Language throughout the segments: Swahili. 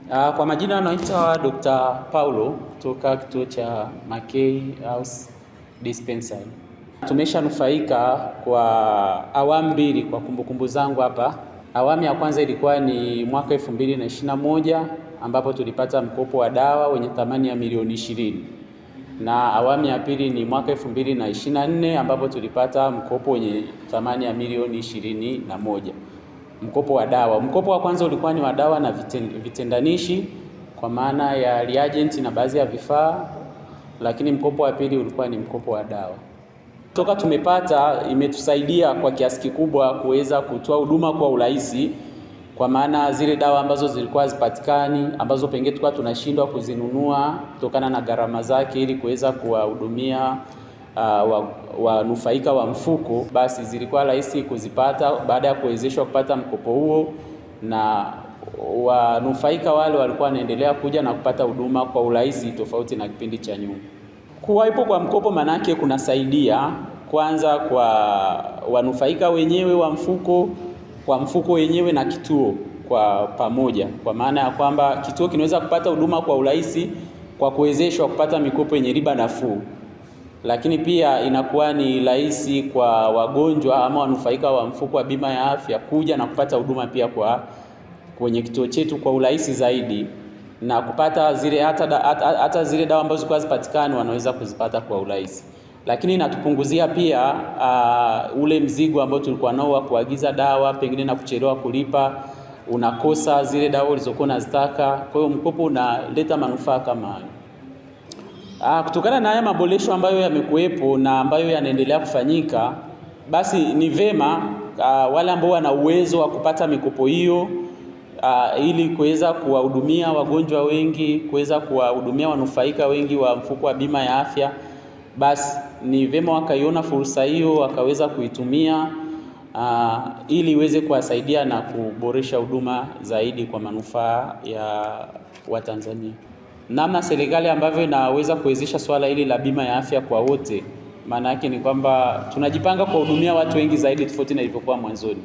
Kwa majina naitwa Dr. Paulo kutoka kituo cha Makei House Dispensary. Tumeshanufaika kwa awamu mbili kwa kumbukumbu zangu hapa. Awamu ya kwanza ilikuwa ni mwaka 2021 ambapo tulipata mkopo wa dawa wenye thamani ya milioni 20. Na awamu ya pili ni mwaka 2024 ambapo tulipata mkopo wenye thamani ya milioni 21. Mkopo wa dawa. Mkopo wa kwanza ulikuwa ni wa dawa na vitendanishi kwa maana ya reagent na baadhi ya vifaa, lakini mkopo wa pili ulikuwa ni mkopo wa dawa. Toka tumepata imetusaidia kwa kiasi kikubwa kuweza kutoa huduma kwa urahisi, kwa maana zile dawa ambazo zilikuwa hazipatikani, ambazo pengine tulikuwa tunashindwa kuzinunua kutokana na gharama zake ili kuweza kuwahudumia wanufaika wa mfuko, basi zilikuwa rahisi kuzipata baada ya kuwezeshwa kupata mkopo huo, na wanufaika wale walikuwa wanaendelea kuja na kupata huduma kwa urahisi tofauti na kipindi cha nyuma. Kuwepo kwa mkopo manake kunasaidia kwanza kwa wanufaika wenyewe wa mfuko, kwa mfuko wenyewe na kituo kwa pamoja, kwa maana ya kwamba kituo kinaweza kupata huduma kwa urahisi kwa kuwezeshwa kupata mikopo yenye riba nafuu. Lakini pia inakuwa ni rahisi kwa wagonjwa ama wanufaika wa mfuko wa bima ya afya kuja na kupata huduma pia kwenye kituo chetu kwa urahisi zaidi, na kupata zile hata zile dawa ambazo zilikuwa zipatikane wanaweza kuzipata kwa urahisi. Lakini inatupunguzia pia ule mzigo ambao tulikuwa nao wa kuagiza dawa pengine na kuchelewa kulipa, unakosa zile dawa ulizokuwa unazitaka. Kwa hiyo mkopo unaleta manufaa kama hayo. Kutokana na haya maboresho ambayo yamekuwepo na ambayo yanaendelea kufanyika, basi ni vema wale ambao wana uwezo wa kupata mikopo hiyo ili kuweza kuwahudumia wagonjwa wengi, kuweza kuwahudumia wanufaika wengi wa mfuko wa bima ya afya, basi ni vema wakaiona fursa hiyo wakaweza kuitumia ili iweze kuwasaidia na kuboresha huduma zaidi kwa manufaa ya Watanzania. Namna serikali ambavyo inaweza kuwezesha swala hili la bima ya afya kwa wote, maana yake ni kwamba tunajipanga kuwahudumia watu wengi zaidi tofauti na ilivyokuwa mwanzoni.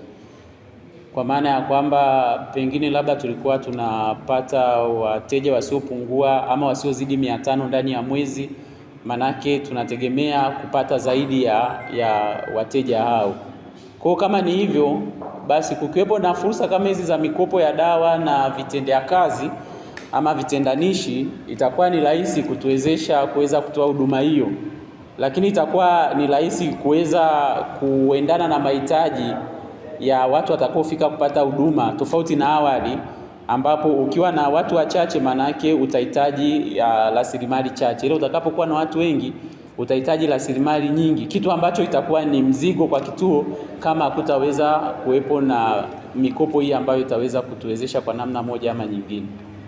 Kwa maana ya kwamba pengine labda tulikuwa tunapata wateja wasiopungua ama wasiozidi 500 ndani ya mwezi, maana yake tunategemea kupata zaidi ya wateja hao. Kwa kama ni hivyo, basi kukiwepo na fursa kama hizi za mikopo ya dawa na vitendea kazi ama vitendanishi, itakuwa ni rahisi kutuwezesha kuweza kutoa huduma hiyo, lakini itakuwa ni rahisi kuweza kuendana na mahitaji ya watu watakaofika kupata huduma, tofauti na awali ambapo ukiwa na watu wachache manake utahitaji rasilimali chache, ile utakapokuwa na watu wengi utahitaji rasilimali nyingi, kitu ambacho itakuwa ni mzigo kwa kituo kama hakutaweza kuwepo na mikopo hii ambayo itaweza kutuwezesha kwa namna moja ama nyingine.